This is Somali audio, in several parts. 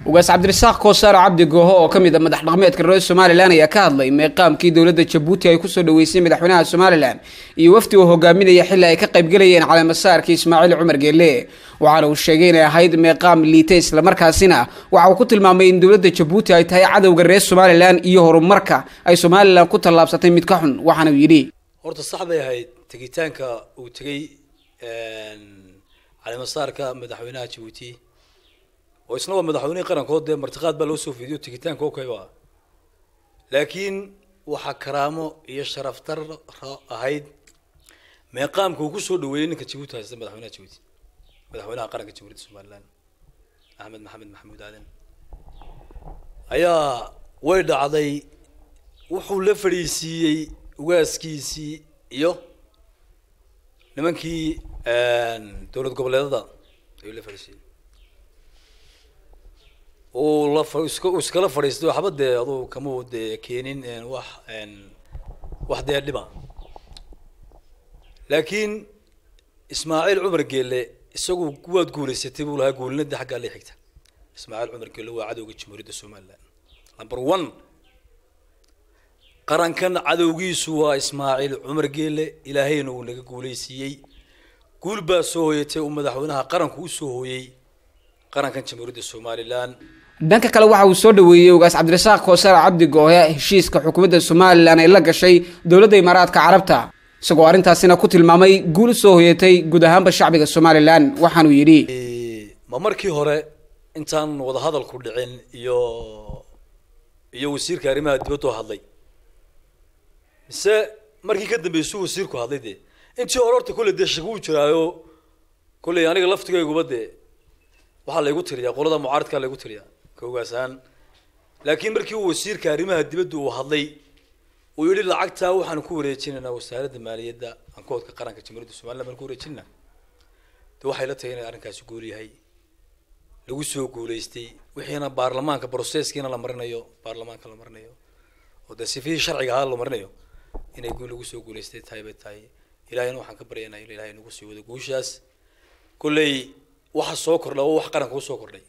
وقاس عبد الرزاق كوسار عبد جوه oo kamid ah madax dhaqameedka reer Soomaaliland ayaa ka hadlay meeqaamkii dawladda Djibouti ay ku soo dhaweysay madaxweynaha Soomaaliland iyo wafdi uu hogaaminaya xilli ay ka qayb galayeen calaamasaarkii Ismaaciil Cumar Geelle waxaana uu sheegay inay ahayd meeqaam liitay isla markaasina waxa uu ku tilmaamay in dawladda Djibouti ay tahay cadawga reer Soomaaliland iyo horumarka ay Soomaaliland ku tallaabsatay mid ka xun waxaana uu yiri horta sax bay ahayd tagitaanka uu tagay calaamasaarka madaxweynaha Djibouti وإسنوا مدحوني قرن كود مرتقات بلوسو فيديو تكتان كوكيوا لكن وحكرامه يشرف تر هيد ما يقام كوكسو دوين كتشوت هذا مدحونا تشوت مدحونا قرن كتشوت سومالان أحمد محمود عادن أيا ويد عضي وحول فريسي واسكيسي يو لمن كي دولة قبل هذا يقول فريسي والله وسكلا فريستو حبد أضو كمود كينين واحد يدبا لكن إسماعيل عمر قال سووا قوات قولي ستبوا لها قول ندي حق اللي حكته إسماعيل عمر قال هو عدو جمهورية الصومال نمبر 1 قرن كان عدو جيسوا إسماعيل عمر قال إلهين ونقول قولي سيي قول بسويته ومدحونها قرن كوسوي قرن كان جمهورية الصوماليلان dhanka kale waxa uu soo dhaweeyay ugaas Cabdi Rasaaq Koosar Cabdi Goohe heshiiska xukuumadda Soomaaliland ay la gashay dawladda Imaaraadka Carabta isagoo arintaasina ku tilmaamay guul soo hoyatay guud ahaanba shacbiga Soomaaliland waxaan uu yiri ma markii hore intaan wada hadal ku dhicin iyo wasiirka arrimaha dibadda oo hadlay mise markii ka dambeysay wasiirku hadlay intii horta kulli deeshigu jiraayo kulli aniga laftigaygu badde waxa la igu tiriyaa qolada mucaaradka la igu tiriyaa كوجاسان لكن مركي وزير كريمة دبده وهضلي ويقول لعقتها وحن كوريتشينا وسهرة المالية ده أنكود كقرن كتمرد السومال لما كوريتشينا تو حيلته هنا أنا كاسقولي هاي لو سوق وليستي وحنا برلمان كبروسيس كنا لمرنا يو برلمان كلمرنا يو وده سفيه شرعي هذا لمرنا يو هنا يقول لو سوق وليستي تاي بتاي إلى هنا وحن كبرينا إلى هنا نقصي وده جوشاس كله واحد سكر لو واحد قرن كوس سكر لي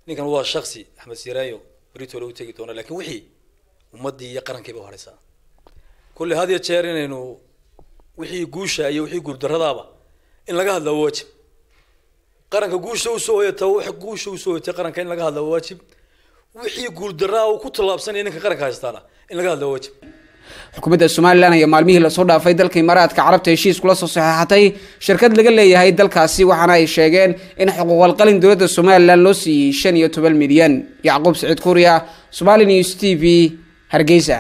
نيكن هو شخصي أحمد سيرايو بريتو لو تيجي تونا لكن وحي ومدي يقرن كيف هرسا كل هذه الشيرين إنه وحي جوشة أي وحي جود الرضابة إن لقى هذا واجب قرن كجوشة وسوية توح جوشة وسوية قرن كإن لقى هذا واجب وحي جود الرضا وكتر لابسني إنك قرن كاستانا إن لقى هذا واجب xukuumadda Soomaaliland ayaa maalmihii la soo dhaafay dalka Imaaraadka Carabta heshiis kula soo saxaxatay shirkad laga leeyahay dalkaasi waxaana ay sheegeen in xuquuqal qalin dawladda Soomaaliland loo siiyay 15 milyan Yacquub Saciid Kuuriya Somali News TV Hargeysa